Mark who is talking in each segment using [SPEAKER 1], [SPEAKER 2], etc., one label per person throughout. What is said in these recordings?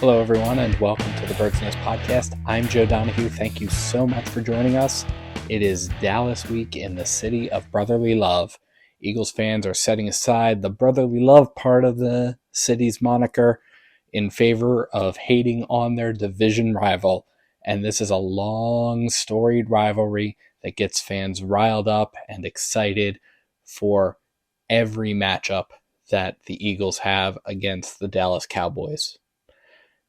[SPEAKER 1] Hello, everyone, and welcome to the Bird's Nest Podcast. I'm Joe Donahue. Thank you so much for joining us. It is Dallas week in the city of brotherly love. Eagles fans are setting aside the brotherly love part of the city's moniker in favor of hating on their division rival. And this is a long, storied rivalry that gets fans riled up and excited for every matchup that the Eagles have against the Dallas Cowboys.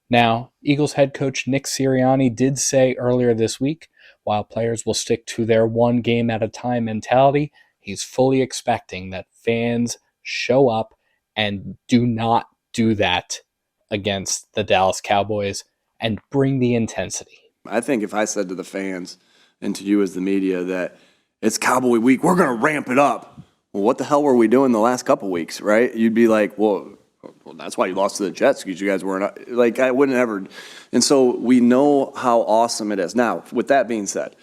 [SPEAKER 1] Now, Eagles head coach Nick Sirianni did say earlier this week, while players will stick to their one game at a time mentality, he's fully expecting that fans show up and do not do that against the Dallas Cowboys and bring the intensity.
[SPEAKER 2] I think if I said to the fans and to you as the media that it's Cowboy week, we're going to ramp it up. Well, what the hell were we doing the last couple weeks, right? You'd be like, well, that's why you lost to the Jets, because you guys weren't, like, I wouldn't ever. And so we know how awesome it is. Now, with that being said,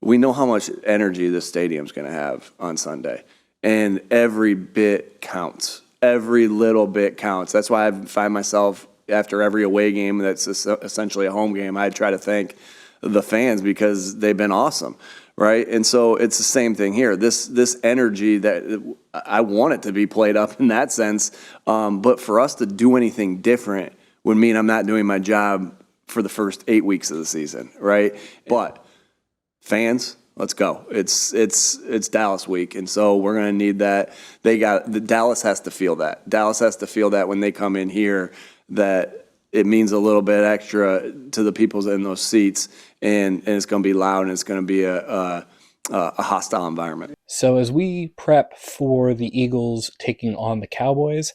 [SPEAKER 2] we know how much energy this stadium's going to have on Sunday. And every bit counts. Every little bit counts. That's why I find myself, after every away game that's essentially a home game, I try to thank the fans because they've been awesome, right? And so it's the same thing here. This energy that I want it to be played up in that sense, but for us to do anything different would mean I'm not doing my job for the first 8 weeks of the season, right? But fans, let's go. It's Dallas week, and so we're going to need that. Dallas has to feel that. Dallas has to feel that when they come in here, that it means a little bit extra to the people in those seats, and it's going to be loud, and it's going to be a hostile environment.
[SPEAKER 1] So as we prep for the Eagles taking on the Cowboys,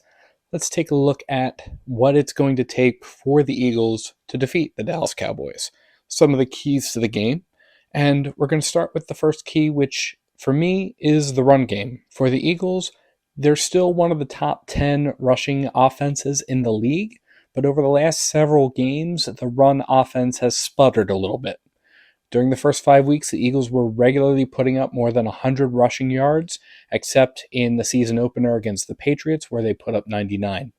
[SPEAKER 1] let's take a look at what it's going to take for the Eagles to defeat the Dallas Cowboys. Some of the keys to the game. And we're going to start with the first key, which for me is the run game. For the Eagles, they're still one of the top 10 rushing offenses in the league, but over the last several games, the run offense has sputtered a little bit. During the first 5 weeks, the Eagles were regularly putting up more than 100 rushing yards, except in the season opener against the Patriots, where they put up 99.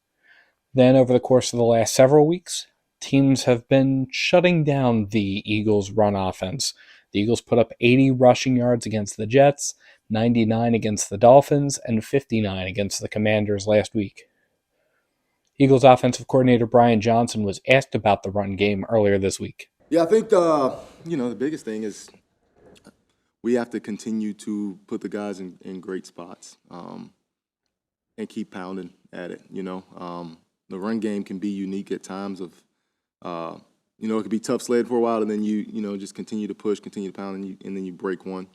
[SPEAKER 1] Then, over the course of the last several weeks, teams have been shutting down the Eagles' run offense. The Eagles put up 80 rushing yards against the Jets, 99 against the Dolphins, and 59 against the Commanders last week. Eagles offensive coordinator Brian Johnson was asked about the run game earlier this week.
[SPEAKER 3] Yeah, I think the biggest thing is we have to continue to put the guys in great spots and keep pounding at it. The run game can be unique at times. It could be tough sled for a while, and then you just continue to push, continue to pound, and then you break one,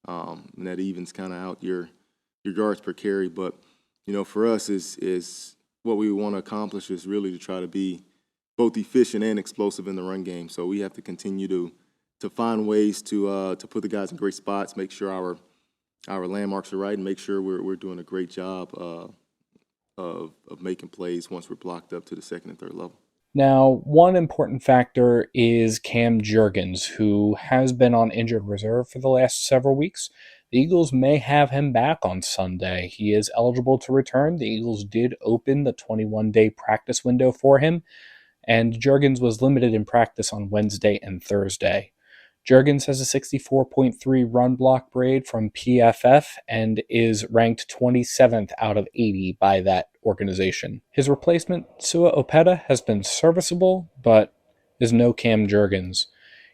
[SPEAKER 3] and that evens kind of out your yards per carry. But for us is what we want to accomplish is really to try to be both efficient and explosive in the run game. So we have to continue to find ways to put the guys in great spots, make sure our landmarks are right, and make sure we're doing a great job of making plays once we're blocked up to the second and third level.
[SPEAKER 1] Now, one important factor is Cam Jurgens, who has been on injured reserve for the last several weeks. The Eagles may have him back on Sunday. He is eligible to return. The Eagles did open the 21-day practice window for him, and Jurgens was limited in practice on Wednesday and Thursday. Jurgens has a 64.3 run block grade from PFF and is ranked 27th out of 80 by that organization. His replacement, Sua Opeta, has been serviceable, but is no Cam Jurgens.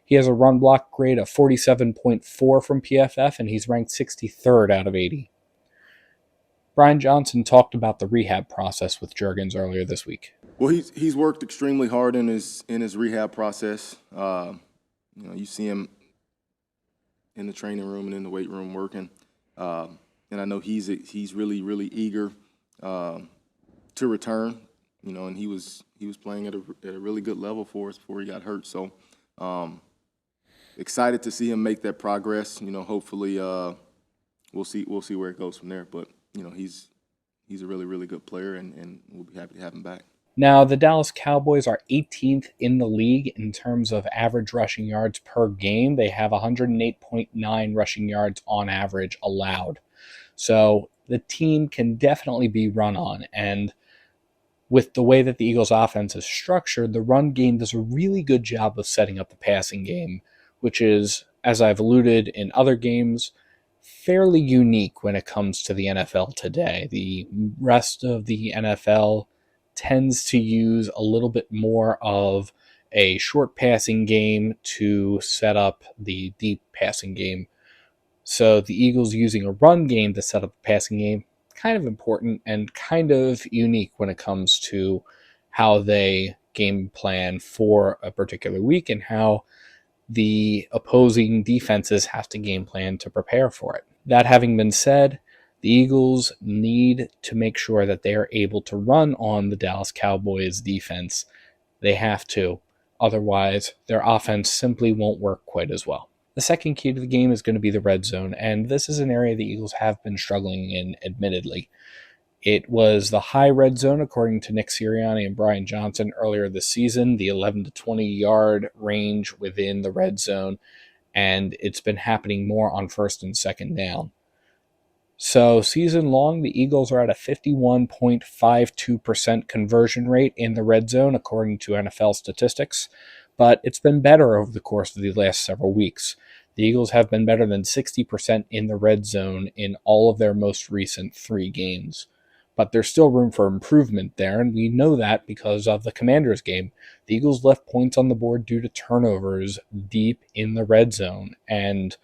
[SPEAKER 1] He has a run block grade of 47.4 from PFF, and he's ranked 63rd out of 80. Brian Johnson talked about the rehab process with Jurgens earlier this week.
[SPEAKER 3] Well, he's worked extremely hard in his rehab process. You see him in the training room and in the weight room working, and I know he's really, really eager to return. And he was playing at a really good level for us before he got hurt. So excited to see him make that progress. Hopefully we'll see where it goes from there. But he's a really, really good player, and we'll be happy to have him back.
[SPEAKER 1] Now, the Dallas Cowboys are 18th in the league in terms of average rushing yards per game. They have 108.9 rushing yards on average allowed. So the team can definitely be run on. And With the way that the Eagles' offense is structured, the run game does a really good job of setting up the passing game, which is, as I've alluded in other games, fairly unique when it comes to the NFL today. The rest of the NFL tends to use a little bit more of a short passing game to set up the deep passing game. So the Eagles using a run game to set up a passing game, kind of important and kind of unique when it comes to how they game plan for a particular week and how the opposing defenses have to game plan to prepare for it. That having been said, the Eagles need to make sure that they are able to run on the Dallas Cowboys defense. They have to. Otherwise, their offense simply won't work quite as well. The second key to the game is going to be the red zone, and this is an area the Eagles have been struggling in, admittedly. It was the high red zone, according to Nick Sirianni and Brian Johnson earlier this season, the 11 to 20 yard range within the red zone, and it's been happening more on first and second down. So, season long, the Eagles are at a 51.52% conversion rate in the red zone, according to NFL statistics, but it's been better over the course of the last several weeks. The Eagles have been better than 60% in the red zone in all of their most recent 3 games. But there's still room for improvement there, and we know that because of the Commanders game. The Eagles left points on the board due to turnovers deep in the red zone, and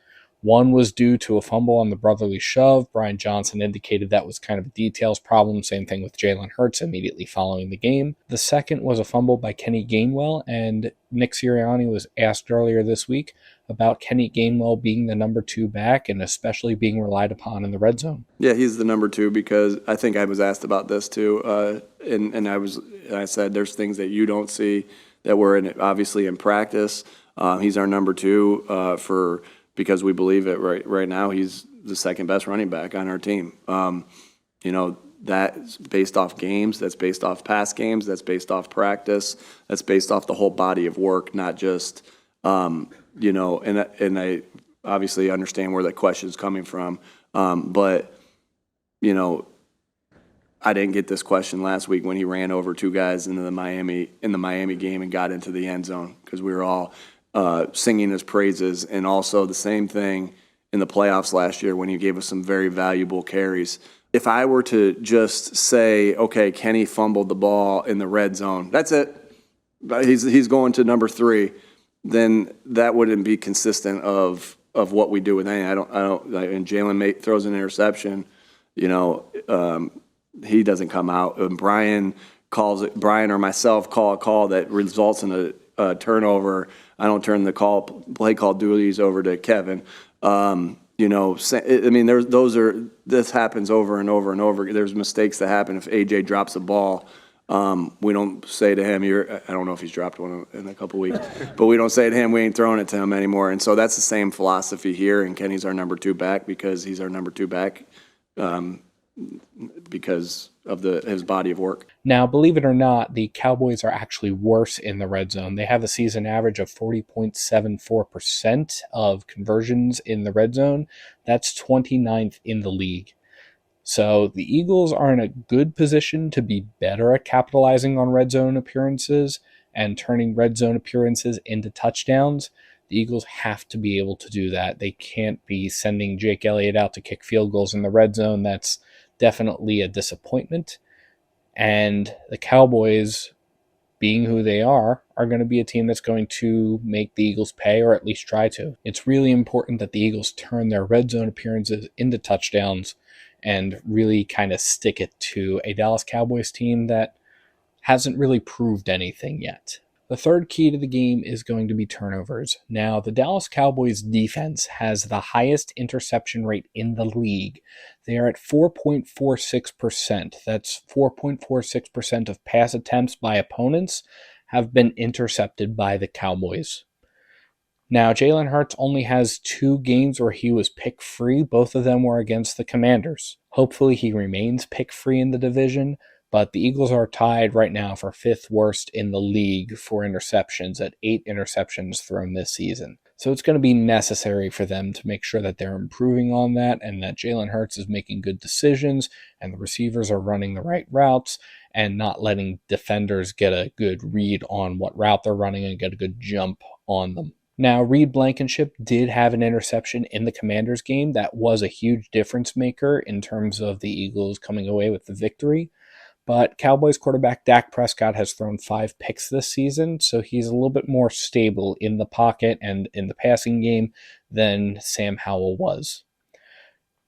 [SPEAKER 1] one was due to a fumble on the brotherly shove. Brian Johnson indicated that was kind of a details problem. Same thing with Jalen Hurts immediately following the game. The second was a fumble by Kenny Gainwell, and Nick Sirianni was asked earlier this week about Kenny Gainwell being the number 2 back and especially being relied upon in the red zone.
[SPEAKER 2] Yeah, he's the number 2 because I think I was asked about this too, and I said there's things that you don't see that were obviously in practice. He's our number 2 because we believe it right now. He's the second best running back on our team. That's based off games, that's based off past games, that's based off practice, that's based off the whole body of work, not just, and I obviously understand where that question is coming from. But I didn't get this question last week when he ran over 2 guys in the Miami game and got into the end zone because we were all singing his praises, and also the same thing in the playoffs last year when he gave us some very valuable carries. If I were to just say, okay, Kenny fumbled the ball in the red zone, that's it. He's going to number 3, then that wouldn't be consistent of what we do with anything. I don't. And Jalen throws an interception, he doesn't come out. And Brian or myself call a call that results in a turnover. I don't turn the play call duties over to Kevin. This happens over and over and over. There's mistakes that happen. If AJ drops a ball, we don't say to him, I don't know if he's dropped one in a couple weeks, but we don't say to him, we ain't throwing it to him anymore. And so that's the same philosophy here. And Kenny's our number 2 back because he's our number 2 back because of his body of work.
[SPEAKER 1] Now, believe it or not, the Cowboys are actually worse in the red zone. They have a season average of 40.74% of conversions in the red zone. That's 29th in the league. So the Eagles are in a good position to be better at capitalizing on red zone appearances and turning red zone appearances into touchdowns. The Eagles have to be able to do that. They can't be sending Jake Elliott out to kick field goals in the red zone. That's definitely a disappointment. And the Cowboys, being who they are going to be a team that's going to make the Eagles pay, or at least try to. It's really important that the Eagles turn their red zone appearances into touchdowns and really kind of stick it to a Dallas Cowboys team that hasn't really proved anything yet. The third key to the game is going to be turnovers. Now, the Dallas Cowboys defense has the highest interception rate in the league. They are at 4.46%. That's 4.46% of pass attempts by opponents have been intercepted by the Cowboys. Now, Jalen Hurts only has 2 games where he was pick-free. Both of them were against the Commanders. Hopefully he remains pick-free in the division, but the Eagles are tied right now for 5th worst in the league for interceptions at 8 interceptions thrown this season. So it's going to be necessary for them to make sure that they're improving on that and that Jalen Hurts is making good decisions and the receivers are running the right routes and not letting defenders get a good read on what route they're running and get a good jump on them. Now, Reed Blankenship did have an interception in the Commanders game that was a huge difference maker in terms of the Eagles coming away with the victory. But Cowboys quarterback Dak Prescott has thrown 5 picks this season, so he's a little bit more stable in the pocket and in the passing game than Sam Howell was.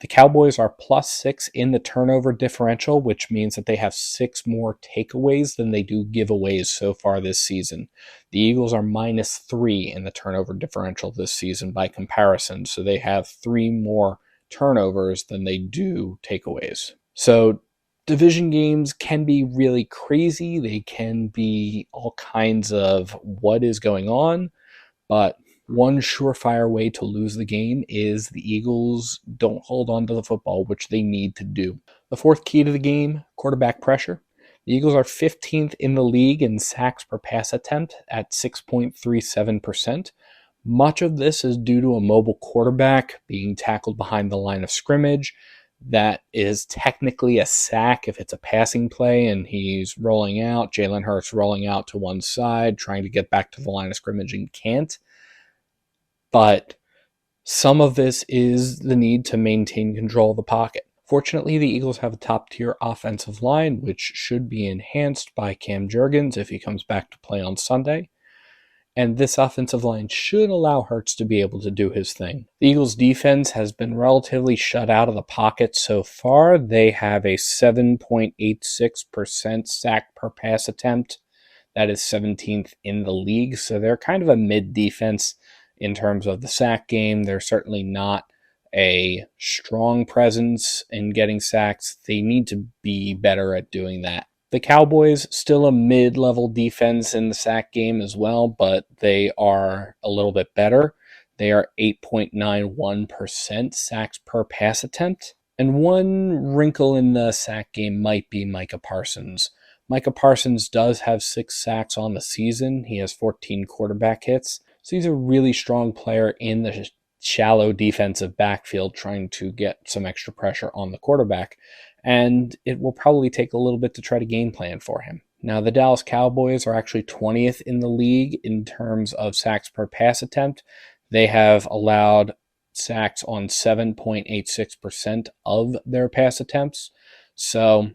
[SPEAKER 1] The Cowboys are +6 in the turnover differential, which means that they have 6 more takeaways than they do giveaways so far this season. The Eagles are -3 in the turnover differential this season by comparison, so they have 3 more turnovers than they do takeaways. So division games can be really crazy. They can be all kinds of what is going on, but one surefire way to lose the game is the Eagles don't hold on to the football, which they need to do. The fourth key to the game, quarterback pressure. The Eagles are 15th in the league in sacks per pass attempt at 6.37%. Much of this is due to a mobile quarterback being tackled behind the line of scrimmage. That is technically a sack if it's a passing play and he's rolling out, Jalen Hurts rolling out to one side, trying to get back to the line of scrimmage and can't. But some of this is the need to maintain control of the pocket. Fortunately, the Eagles have a top-tier offensive line, which should be enhanced by Cam Jurgens if he comes back to play on Sunday. And this offensive line should allow Hurts to be able to do his thing. The Eagles' defense has been relatively shut out of the pocket so far. They have a 7.86% sack per pass attempt. That is 17th in the league. So they're kind of a mid defense in terms of the sack game. They're certainly not a strong presence in getting sacks. They need to be better at doing that. The Cowboys, still a mid-level defense in the sack game as well, but they are a little bit better. They are 8.91% sacks per pass attempt. And one wrinkle in the sack game might be Micah Parsons. Micah Parsons does have 6 sacks on the season. He has 14 quarterback hits. So he's a really strong player in the shallow defensive backfield trying to get some extra pressure on the quarterback. And it will probably take a little bit to try to game plan for him. Now, the Dallas Cowboys are actually 20th in the league in terms of sacks per pass attempt. They have allowed sacks on 7.86% of their pass attempts. So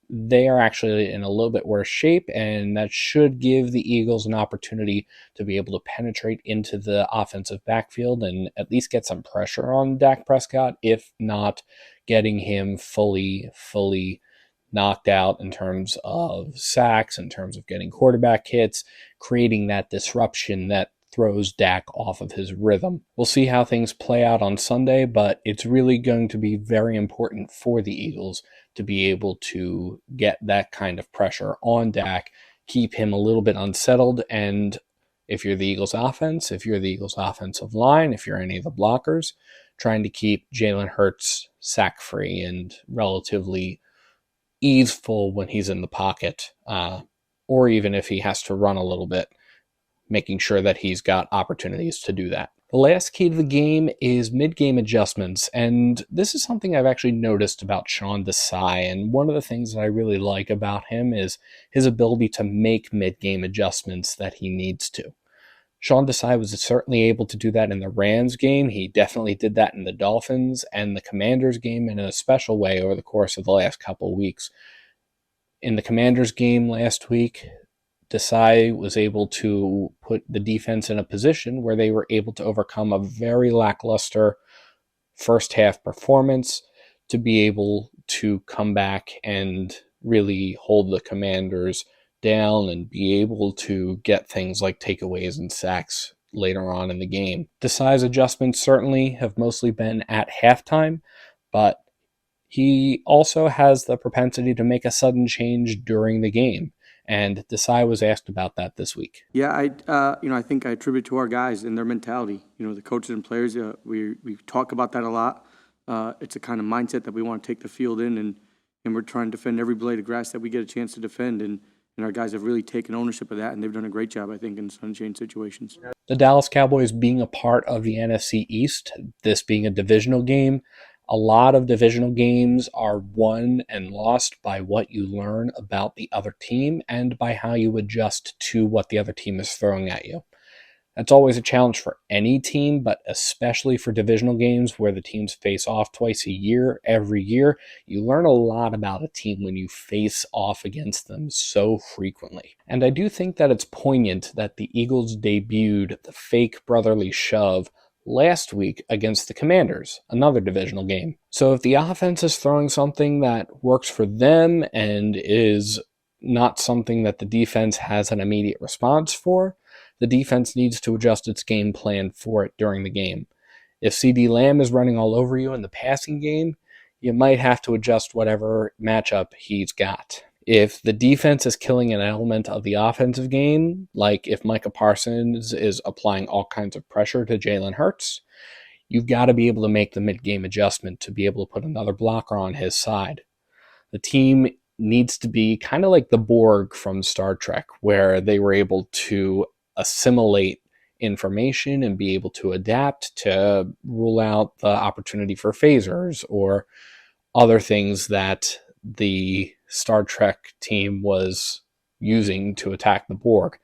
[SPEAKER 1] they are actually in a little bit worse shape, and that should give the Eagles an opportunity to be able to penetrate into the offensive backfield and at least get some pressure on Dak Prescott, if not getting him fully knocked out in terms of sacks, in terms of getting quarterback hits, creating that disruption that throws Dak off of his rhythm. We'll see how things play out on Sunday, but it's really going to be very important for the Eagles to be able to get that kind of pressure on Dak, keep him a little bit unsettled, and if you're the Eagles offense, if you're the Eagles offensive line, if you're any of the blockers, trying to keep Jalen Hurts sack-free and relatively easeful when he's in the pocket, or even if he has to run a little bit, making sure that he's got opportunities to do that. The last key to the game is mid-game adjustments, and this is something I've actually noticed about Sean Desai, and one of the things that I really like about him is his ability to make mid-game adjustments that he needs to. Sean Desai was certainly able to do that in the Rams game. He definitely did that in the Dolphins and the Commanders game in a special way over the course of the last couple of weeks. In the Commanders game last week, Desai was able to put the defense in a position where they were able to overcome a very lackluster first half performance to be able to come back and really hold the Commanders down and be able to get things like takeaways and sacks later on in the game. Desai's adjustments certainly have mostly been at halftime, but he also has the propensity to make a sudden change during the game. And Desai was asked about that this week.
[SPEAKER 4] Yeah, I think I attribute to our guys and their mentality. The coaches and players. We talk about that a lot. It's a kind of mindset that we want to take the field in, and we're trying to defend every blade of grass that we get a chance to defend. And And our guys have really taken ownership of that, and they've done a great job, I think, in sunshine situations.
[SPEAKER 1] The Dallas Cowboys being a part of the NFC East, this being a divisional game, a lot of divisional games are won and lost by what you learn about the other team and by how you adjust to what the other team is throwing at you. That's always a challenge for any team, but especially for divisional games where the teams face off twice a year, every year. You learn a lot about a team when you face off against them so frequently. And I do think that it's poignant that the Eagles debuted the fake brotherly shove last week against the Commanders, another divisional game. So if the offense is throwing something that works for them and is not something that the defense has an immediate response for, the defense needs to adjust its game plan for it during the game. If CD Lamb is running all over you in the passing game, you might have to adjust whatever matchup he's got. If the defense is killing an element of the offensive game, like if Micah Parsons is applying all kinds of pressure to Jalen Hurts, you've got to be able to make the mid-game adjustment to be able to put another blocker on his side. The team needs to be kind of like the Borg from Star Trek, where they were able to assimilate information and be able to adapt to rule out the opportunity for phasers or other things that the Star Trek team was using to attack the Borg.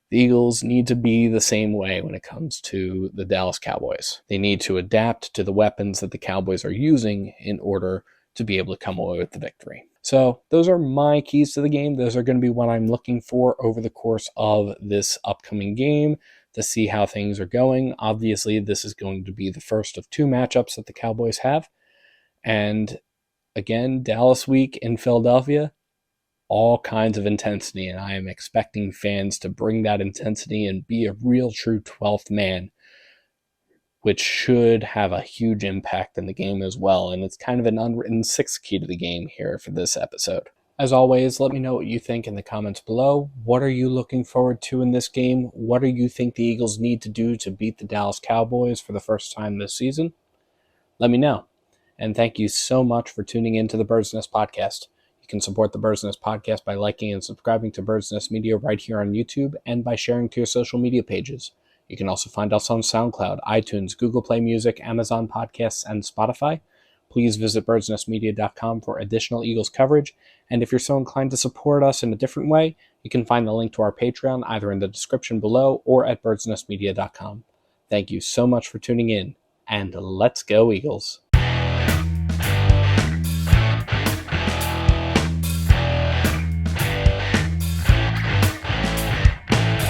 [SPEAKER 1] The Eagles need to be the same way when it comes to the Dallas Cowboys. They need to adapt to the weapons that the Cowboys are using in order to be able to come away with the victory. So those are my keys to the game. Those are going to be what I'm looking for over the course of this upcoming game to see how things are going. Obviously, this is going to be the first of two matchups that the Cowboys have. And again, Dallas week in Philadelphia, all kinds of intensity, and I am expecting fans to bring that intensity and be a real true 12th man, which should have a huge impact in the game as well. And it's kind of an unwritten sixth key to the game here for this episode. As always, let me know what you think in the comments below. What are you looking forward to in this game? What do you think the Eagles need to do to beat the Dallas Cowboys for the first time this season? Let me know. And thank you so much for tuning in to the Birds Nest Podcast. You can support the Birds Nest Podcast by liking and subscribing to Birds Nest Media right here on YouTube and by sharing to your social media pages. You can also find us on SoundCloud, iTunes, Google Play Music, Amazon Podcasts, and Spotify. Please visit birdsnestmedia.com for additional Eagles coverage. And if you're so inclined to support us in a different way, you can find the link to our Patreon either in the description below or at birdsnestmedia.com. Thank you so much for tuning in, and let's go Eagles.